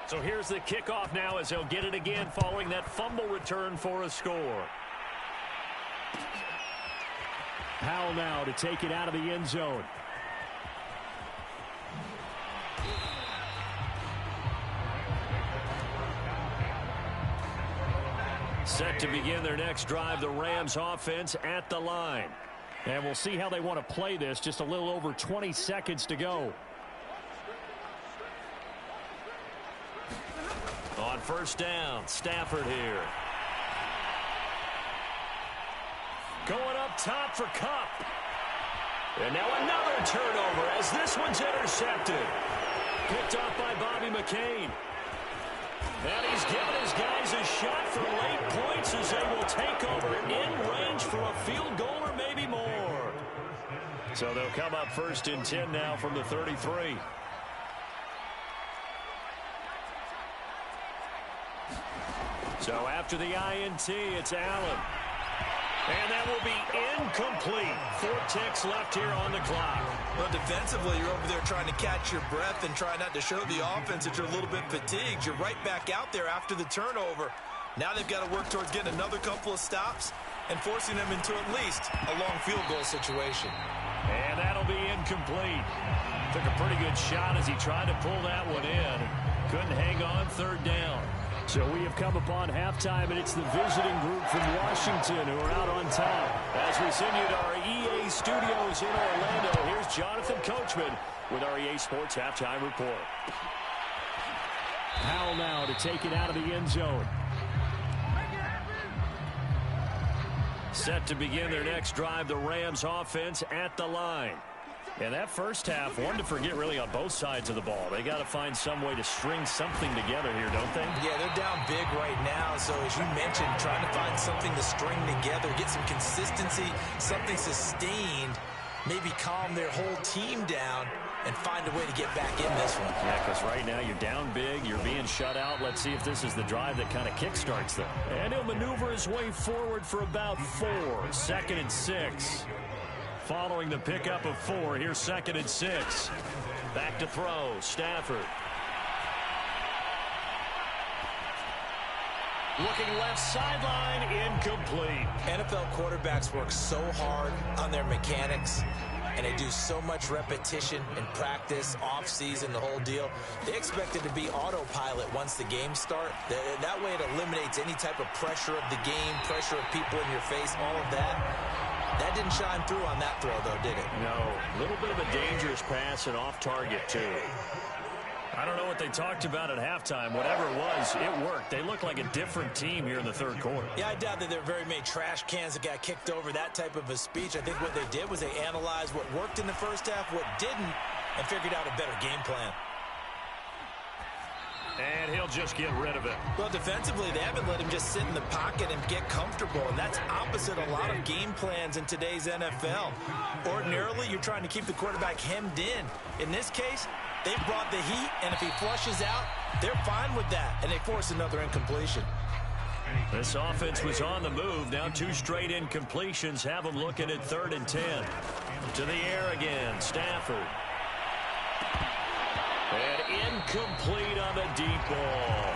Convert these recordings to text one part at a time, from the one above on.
So here's the kickoff now as they'll get it again following that fumble return for a score. Powell now to take it out of the end zone. Set to begin their next drive, the Rams offense at the line. And we'll see how they want to play this. Just a little over 20 seconds to go. On first down, Stafford here. Going up top for Kupp. And now another turnover as this one's intercepted. Picked off by Bobby McCain. And he's given his guys a shot for late points as they will take over in range for a field goal or maybe more. So they'll come up first and 10 now from the 33. So after the INT, it's Allen. And that will be incomplete. 4 ticks left here on the clock. Well, defensively, you're over there trying to catch your breath and try not to show the offense that you're a little bit fatigued. You're right back out there after the turnover. Now they've got to work towards getting another couple of stops and forcing them into at least a long field goal situation. And that'll be incomplete. Took a pretty good shot as he tried to pull that one in. Couldn't hang on, third down. So we have come upon halftime, and it's the visiting group from Washington who are out on top. As we send you to our EA studios in Orlando, here's Jonathan Coachman with our EA Sports Halftime Report. Powell now to take it out of the end zone. Set to begin their next drive, the Rams offense at the line. And that first half, one to forget really on both sides of the ball. They got to find some way to string something together here, don't they? Yeah, they're down big right now. So as you mentioned, trying to find something to string together, get some consistency, something sustained, maybe calm their whole team down and find a way to get back in this one. Yeah, because right now you're down big, you're being shut out. Let's see if this is the drive that kind of kickstarts them. And he'll maneuver his way forward for about 4. 2nd and 6. Following the pickup of 4, here's 2nd and 6. Back to throw, Stafford. Looking left sideline, incomplete. NFL quarterbacks work so hard on their mechanics, and they do so much repetition and practice, off-season, the whole deal. They expect it to be autopilot once the games start. That way it eliminates any type of pressure of the game, pressure of people in your face, all of that. That didn't shine through on that throw, though, did it? No. A little bit of a dangerous pass and off target, too. I don't know what they talked about at halftime. Whatever it was, it worked. They look like a different team here in the third quarter. Yeah, I doubt that there were very many trash cans that got kicked over, that type of a speech. I think what they did was they analyzed what worked in the first half, what didn't, and figured out a better game plan. And he'll just get rid of it. Well, defensively, they haven't let him just sit in the pocket and get comfortable, and that's opposite a lot of game plans in today's NFL. Ordinarily, you're trying to keep the quarterback hemmed in. In this case, they brought the heat, and if he flushes out, they're fine with that, and they force another incompletion. This offense was on the move. Now 2 straight incompletions have them looking at 3rd and 10. To the air again, Stafford. And incomplete on the deep ball.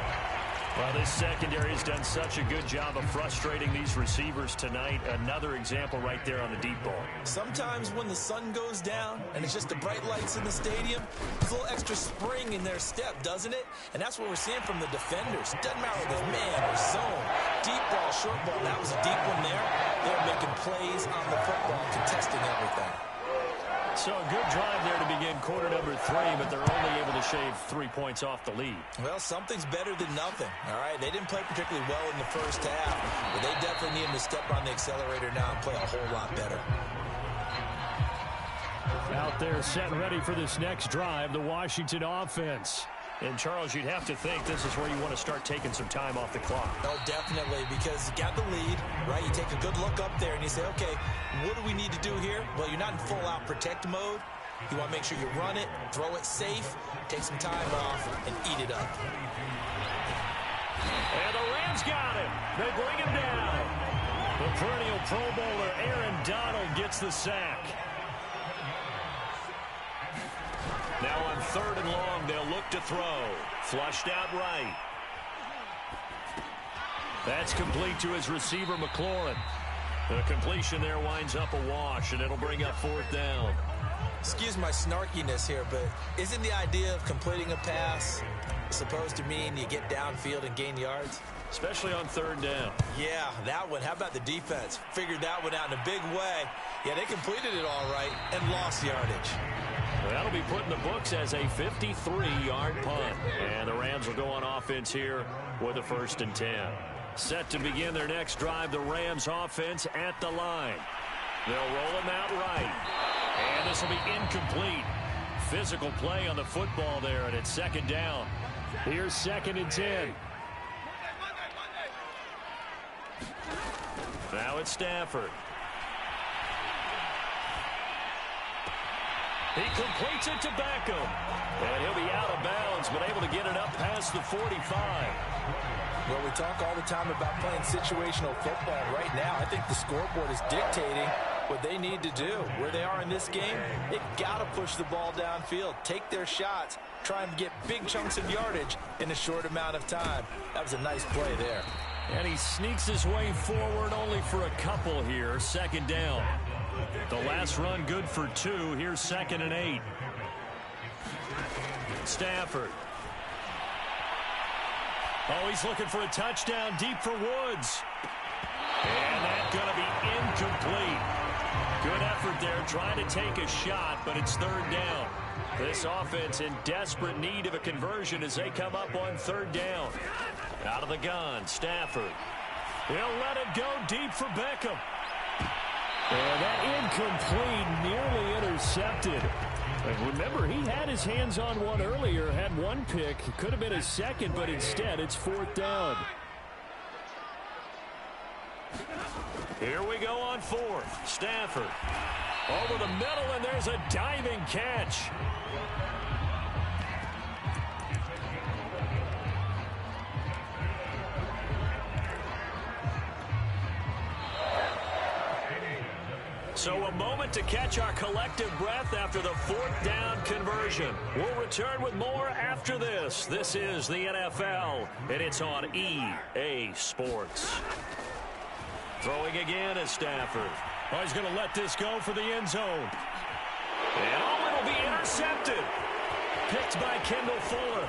Well, this secondary has done such a good job of frustrating these receivers tonight. Another example right there on the deep ball. Sometimes when the sun goes down and it's just the bright lights in the stadium, there's a little extra spring in their step, doesn't it? And that's what we're seeing from the defenders. Doesn't matter if it's man or zone. Deep ball, short ball. That was a deep one there. They're making plays on the football, contesting everything. So a good drive there to begin quarter number 3, but they're only able to shave 3 points off the lead. Well, something's better than nothing, all right? They didn't play particularly well in the first half, but they definitely need to step on the accelerator now and play a whole lot better. Out there set ready for this next drive, the Washington offense. And, Charles, you'd have to think this is where you want to start taking some time off the clock. Oh, definitely, because you got the lead, right? You take a good look up there and you say, okay, what do we need to do here? Well, you're not in full-out protect mode. You want to make sure you run it, throw it safe, take some time off, and eat it up. And the Rams got him. They bring him down. The perennial Pro Bowler Aaron Donald gets the sack. Now on 3rd and long. They'll look to throw. Flushed out right. That's complete to his receiver, McLaurin. The completion there winds up a wash, and it'll bring up 4th down. Excuse my snarkiness here, but isn't the idea of completing a pass supposed to mean you get downfield and gain yards? Especially on 3rd down. Yeah, that one. How about the defense? Figured that one out in a big way. Yeah, they completed it all right and lost yardage. Well, that'll be put in the books as a 53-yard punt. And the Rams will go on offense here with a 1st and 10. Set to begin their next drive, the Rams offense at the line. They'll roll him out right. And this will be incomplete. Physical play on the football there, and it's 2nd down. Here's 2nd and 10. Now it's Stafford. He completes it to Beckham. And he'll be out of bounds, but able to get it up past the 45. Well, we talk all the time about playing situational football. Right now, I think the scoreboard is dictating what they need to do. Where they are in this game, they've got to push the ball downfield, take their shots, try and get big chunks of yardage in a short amount of time. That was a nice play there. And he sneaks his way forward only for a couple here. 2nd down. The last run good for 2. Here's 2nd and 8. Stafford. Oh, he's looking for a touchdown deep for Woods. And that's going to be incomplete. Good effort there trying to take a shot, but it's 3rd down. This offense in desperate need of a conversion as they come up on 3rd down. Out of the gun, Stafford. He'll let it go deep for Beckham. And that incomplete, nearly intercepted. And remember, he had his hands on one earlier, had one pick. Could have been his 2nd, but instead it's 4th down. Here we go on 4th. Stafford. Over the middle, and there's a diving catch. So a moment to catch our collective breath after the 4th down conversion. We'll return with more after this. This is the NFL, and it's on EA Sports. Throwing again is Stafford. Oh, he's going to let this go for the end zone. And oh, it'll be intercepted. Picked by Kendall Fuller.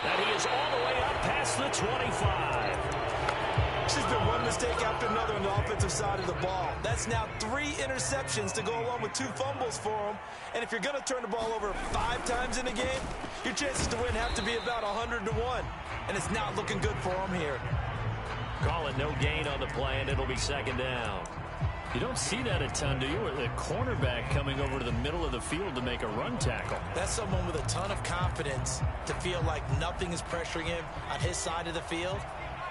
And he is all the way up past the 25. There's been one mistake after another on the offensive side of the ball. That's now 3 interceptions to go along with 2 fumbles for him. And if you're going to turn the ball over 5 times in a game, your chances to win have to be about 100 to 1. And it's not looking good for him here. Call it no gain on the play, and it'll be 2nd down. You don't see that a ton, do you? The cornerback coming over to the middle of the field to make a run tackle. That's someone with a ton of confidence to feel like nothing is pressuring him on his side of the field.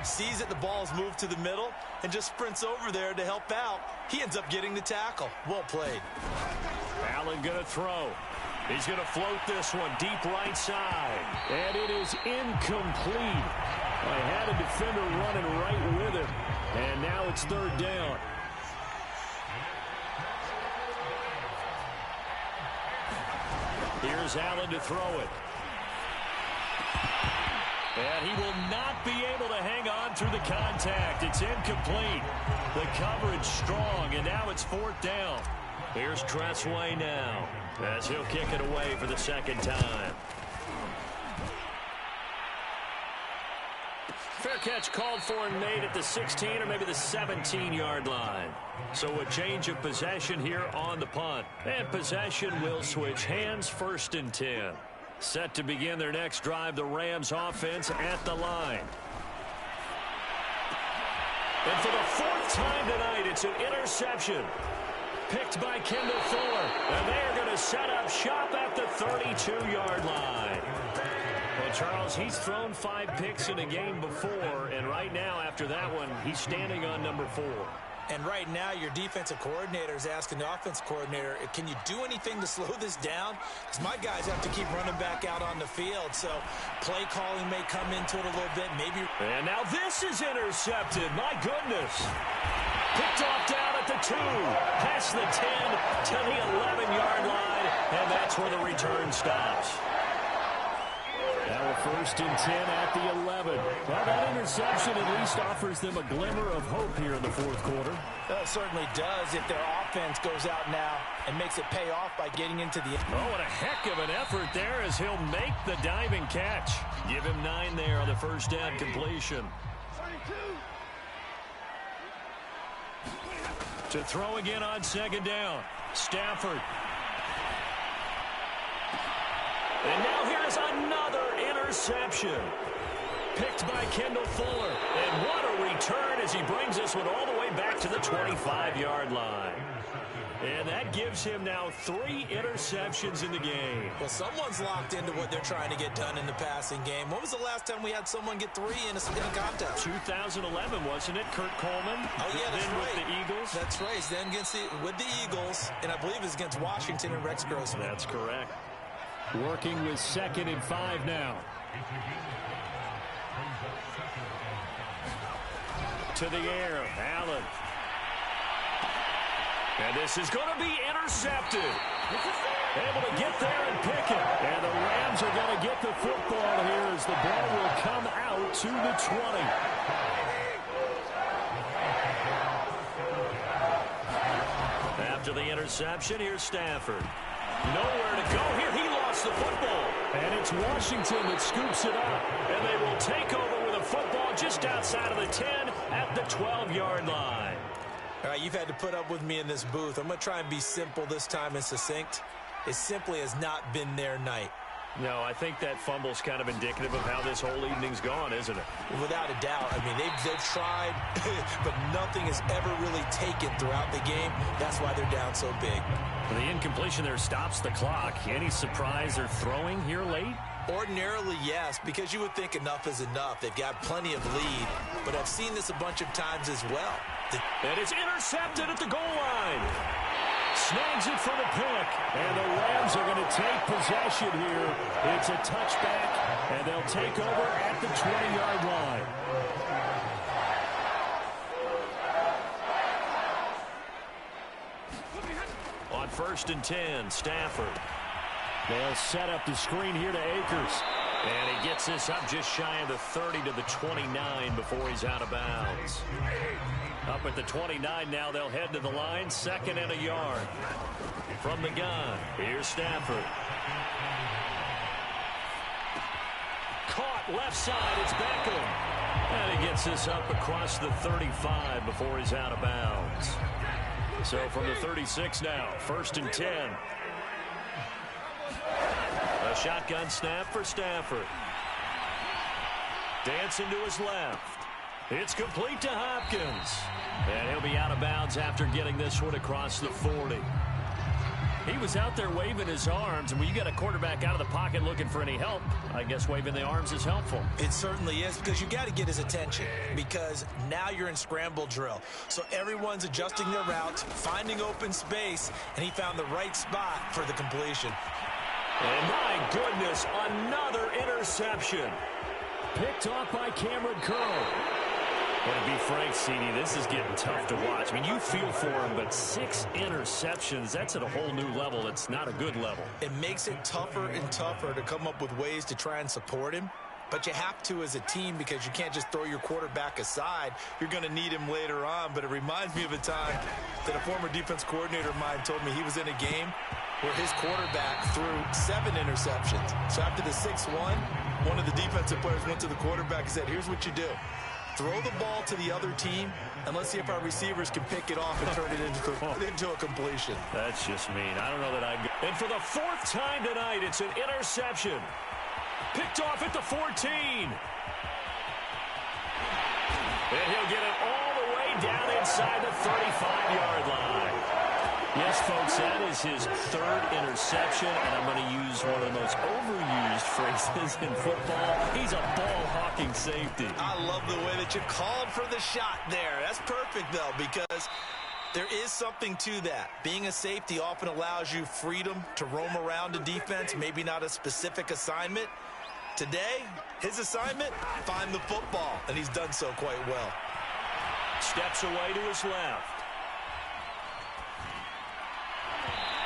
Sees that the ball's moved to the middle and just sprints over there to help out. He ends up getting the tackle. Well played. Allen going to throw. He's going to float this one deep right side. And it is incomplete. I had a defender running right with him. And now it's 3rd down. Here's Allen to throw it. And he will not be able to hang on through the contact. It's incomplete. The coverage strong, and now it's 4th down. Here's Tressway now as he'll kick it away for the 2nd time. Fair catch called for and made at the 16 or maybe the 17-yard line. So a change of possession here on the punt. And possession will switch hands, 1st and 10. Set to begin their next drive, the Rams offense at the line. And for the 4th time tonight, it's an interception. Picked by Kendall Fuller. And they are going to set up shop at the 32-yard line. Well, Charles, he's thrown 5 picks in a game before, and right now, after that one, he's standing on number 4. And right now, your defensive coordinator is asking the offensive coordinator, can you do anything to slow this down? Because my guys have to keep running back out on the field. So play calling may come into it a little bit. Maybe. And now this is intercepted. My goodness. Picked off down at the 2. Past the 10 to the 11-yard line. And that's where the return stops. Now a 1st and 10 at the 11. Well, that interception at least offers them a glimmer of hope here in the 4th quarter. It certainly does if their offense goes out now and makes it pay off by getting into the... Oh, what a heck of an effort there as he'll make the diving catch. Give him 9 there on the 1st down completion. To throw again on 2nd down. Stafford. And now here's another interception. Picked by Kendall Fuller. And what a return as he brings this one all the way back to the 25-yard line. And that gives him now 3 interceptions in the game. Well, someone's locked into what they're trying to get done in the passing game. When was the last time we had someone get 3 in a contest? 2011, wasn't it? Kurt Coleman. Oh, yeah, that's then right. with the Eagles. That's right. Then with the Eagles, and I believe it's against Washington and Rex Grossman. That's correct. Working with 2nd and 5 now. To the air, Allen. And this is going to be intercepted. Able to get there and pick it. And the Rams are going to get the football here as the ball will come out to the 20. After the interception, here's Stafford. Nowhere to go here. He lost the football. And it's Washington that scoops it up. And they will take over with a football just outside of the 10 at the 12-yard line. All right, you've had to put up with me in this booth. I'm going to try and be simple this time and succinct. It simply has not been their night. No, I think that fumble's kind of indicative of how this whole evening's gone, isn't it? Without a doubt. I mean, they've tried, but nothing has ever really taken throughout the game. That's why they're down so big. The incompletion there stops the clock. Any surprise they're throwing here late? Ordinarily, yes, because you would think enough is enough. They've got plenty of lead, but I've seen this a bunch of times as well. And it's intercepted at the goal line. Snags it for the pick, and the Rams are going to take possession here. It's a touchback, and they'll take over at the 20-yard line. On 1st and 10, Stafford. They'll set up the screen here to Akers. And he gets this up just shy of the 30 to the 29 before he's out of bounds. Up at the 29 now, they'll head to the line, 2nd and a yard. From the gun, here's Stafford. Caught left side, it's Beckham. And he gets this up across the 35 before he's out of bounds. So from the 36 now, 1st and 10. A shotgun snap for Stafford. Dancing to his left. It's complete to Hopkins. And he'll be out of bounds after getting this one across the 40. He was out there waving his arms, and when you got a quarterback out of the pocket looking for any help, I guess waving the arms is helpful. It certainly is, because you got to get his attention, because now you're in scramble drill. So everyone's adjusting their routes, finding open space, and he found the right spot for the completion. And my goodness, another interception. Picked off by Cameron Curl. But to be frank, CD, this is getting tough to watch. I mean, you feel for him, but 6 interceptions, that's at a whole new level. It's not a good level. It makes it tougher and tougher to come up with ways to try and support him. But you have to as a team, because you can't just throw your quarterback aside. You're going to need him later on. But it reminds me of a time that a former defense coordinator of mine told me he was in a game where his quarterback threw 7 interceptions. So after the 6-1, one of the defensive players went to the quarterback and said, here's what you do. Throw the ball to the other team, and let's see if our receivers can pick it off and turn it into a completion. That's just mean. I don't know that I'd go. And for the 4th time tonight, it's an interception. Picked off at the 14. And he'll get it all the way down inside the 35-yard line. Yes, folks, that is his 3rd interception, and I'm going to use one of the most overused phrases in football. He's a ball-hawking safety. I love the way that you called for the shot there. That's perfect, though, because there is something to that. Being a safety often allows you freedom to roam around a defense, maybe not a specific assignment. Today, his assignment, find the football, and he's done so quite well. Steps away to his left.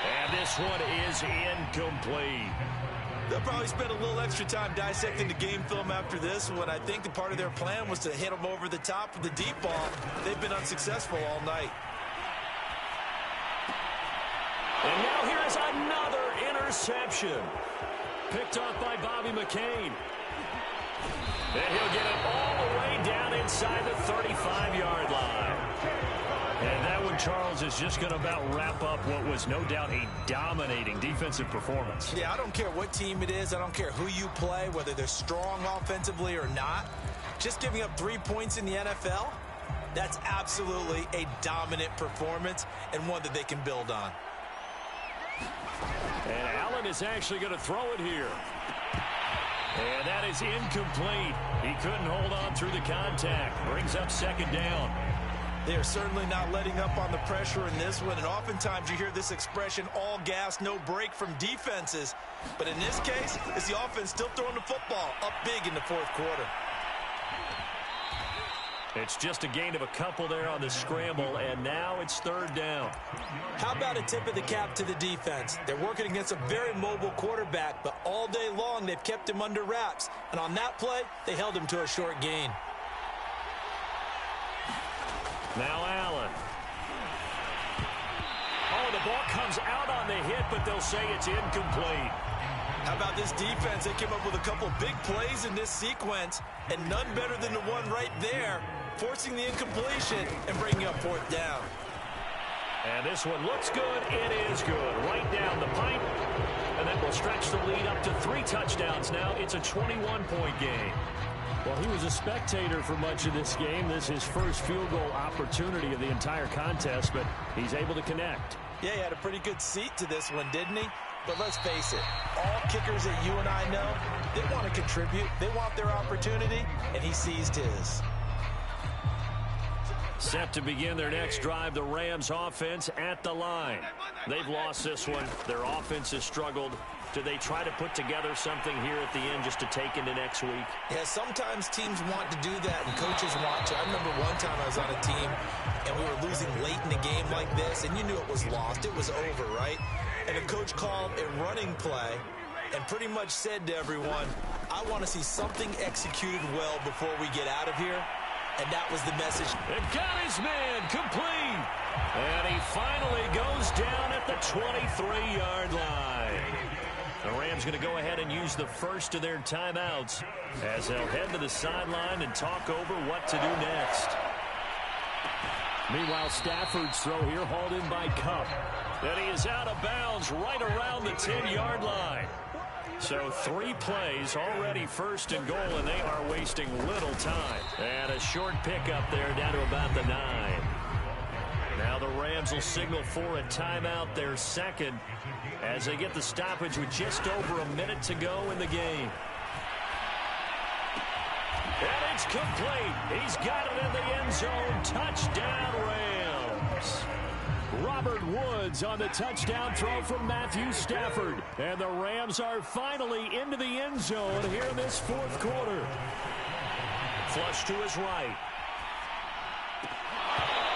And this one is incomplete. They'll probably spend a little extra time dissecting the game film after this one. I think the part of their plan was to hit them over the top of the deep ball. They've been unsuccessful all night. And now here's another interception. Picked off by Bobby McCain. And he'll get it all the way down inside the 35-yard line. And that one, Charles, is just going to about wrap up what was no doubt a dominating defensive performance. Yeah, I don't care what team it is. I don't care who you play, whether they're strong offensively or not. Just giving up 3 points in the NFL, that's absolutely a dominant performance and one that they can build on. And Allen is actually going to throw it here. And that is incomplete. He couldn't hold on through the contact. Brings up second down. They are certainly not letting up on the pressure in this one, and oftentimes you hear this expression, all gas, no break from defenses. But in this case, it's the offense still throwing the football up big in the fourth quarter. It's just a gain of a couple there on the scramble, and now it's third down. How about a tip of the cap to the defense? They're working against a very mobile quarterback, but all day long they've kept him under wraps. And on that play, they held him to a short gain. Now Allen. Oh, the ball comes out on the hit, but they'll say it's incomplete. How about this defense? They came up with a couple big plays in this sequence, and none better than the one right there, forcing the incompletion and bringing up fourth down. And this one looks good. It is good. Right down the pipe. And that will stretch the lead up to 3 touchdowns now. It's a 21-point game. Well, he was a spectator for much of this game. This is his first field goal opportunity of the entire contest, but he's able to connect. Yeah, he had a pretty good seat to this one, didn't he? But let's face it, all kickers that you and I know, they want to contribute. They want their opportunity, and he seized his. Set to begin their next drive, the Rams offense at the line. They've lost this one. Their offense has struggled. Do they try to put together something here at the end just to take into next week? Yeah, sometimes teams want to do that, and coaches want to. I remember one time I was on a team, and we were losing late in the game like this, and you knew it was lost. It was over, right? And the coach called a running play and pretty much said to everyone, I want to see something executed well before we get out of here. And that was the message. And got his man complete. And he finally goes down at the 23-yard line. The Rams going to go ahead and use the first of their timeouts as they'll head to the sideline and talk over what to do next. Meanwhile, Stafford's throw here hauled in by Kupp. And he is out of bounds right around the 10-yard line. So 3 plays, already first and goal, and they are wasting little time. And a short pickup there down to about the 9. Now the Rams will signal for a timeout, their second, as they get the stoppage with just over a minute to go in the game. And it's complete. He's got it in the end zone. Touchdown, Rams. Robert Woods on the touchdown throw from Matthew Stafford. And the Rams are finally into the end zone here in this fourth quarter. Flush to his right.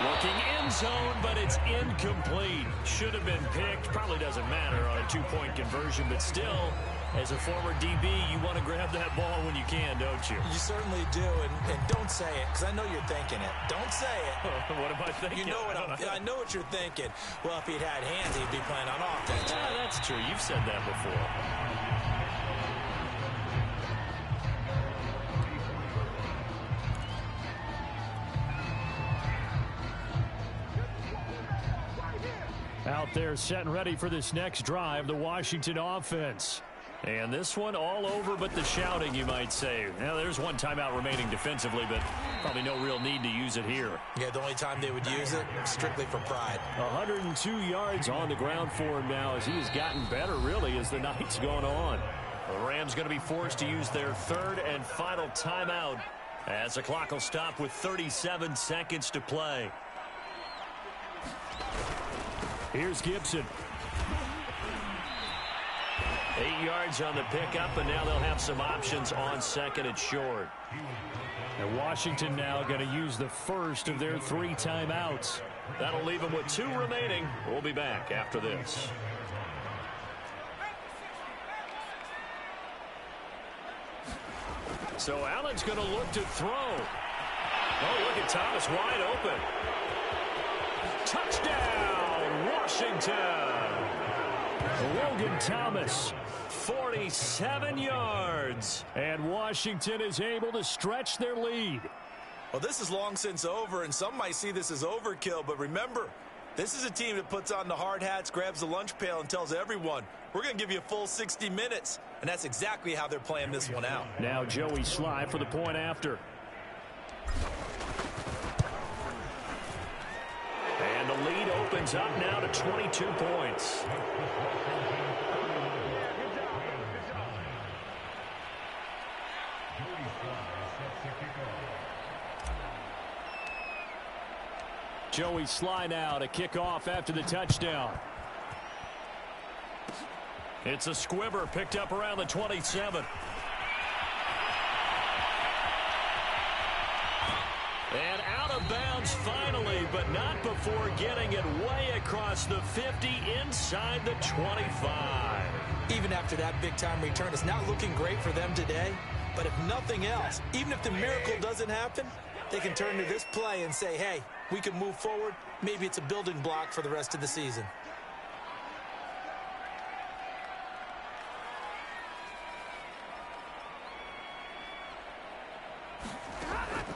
Looking end zone, but it's incomplete. Should have been picked. Probably doesn't matter on a 2-point conversion, but still, as a former DB, you want to grab that ball when you can, don't you? You certainly do, and don't say it, because I know you're thinking it. Don't say it. What am I thinking? You know what I know what you're thinking. Well, if he'd had hands, he'd be playing on offense. Yeah, that's true. You've said that before. Out there set and ready for this next drive, the Washington offense. And this one all over but the shouting, you might say. Now, there's one timeout remaining defensively, but probably no real need to use it here. Yeah, the only time they would use it, strictly for pride. 102 yards on the ground for him now as he has gotten better, really, as the night's going on. The Rams going to be forced to use their third and final timeout as the clock will stop with 37 seconds to play. Here's Gibson. 8 yards on the pickup, and now they'll have some options on second and short. And Washington now going to use the first of their 3 timeouts. That'll leave them with 2 remaining. We'll be back after this. So Allen's going to look to throw. Oh, look at Thomas wide open. Touchdown, Washington. Logan Thomas, 47 yards. And Washington is able to stretch their lead. Well, this is long since over, and some might see this as overkill, but remember, this is a team that puts on the hard hats, grabs the lunch pail, and tells everyone, we're going to give you a full 60 minutes. And that's exactly how they're playing this one out. Now Joey Sly for the point after. And the lead opens up now to 22 points. Joey Sly now to kick off after the touchdown. It's a squibber picked up around the 27. And out of bounds finally, but not before getting it way across the 50 inside the 25. Even after that big-time return, it's not looking great for them today. But if nothing else, even if the miracle doesn't happen, they can turn to this play and say, hey, we can move forward. Maybe it's a building block for the rest of the season.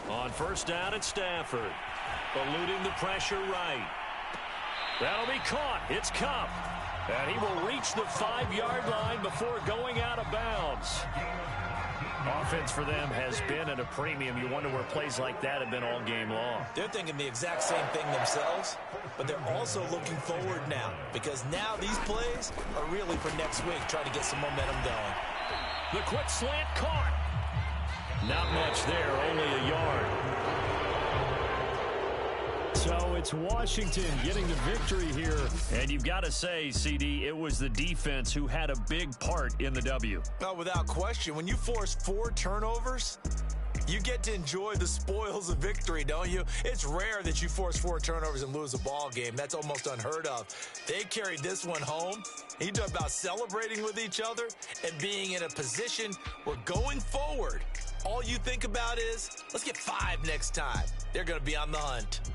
On first down at Stafford. Eluding the pressure right. That'll be caught. It's Kupp. And he will reach the 5-yard line before going out of bounds. Offense for them has been at a premium. You wonder where plays like that have been all game long. They're thinking the exact same thing themselves, but they're also looking forward now, because now these plays are really for next week, trying to get some momentum going. The quick slant caught. Not much there, only a yard. So it's Washington getting the victory here. And you've got to say, CD, it was the defense who had a big part in the W. Well, without question, when you force 4 turnovers, you get to enjoy the spoils of victory, don't you? It's rare that you force 4 turnovers and lose a ball game. That's almost unheard of. They carried this one home. You talk about celebrating with each other and being in a position where going forward, all you think about is, let's get 5 next time. They're going to be on the hunt.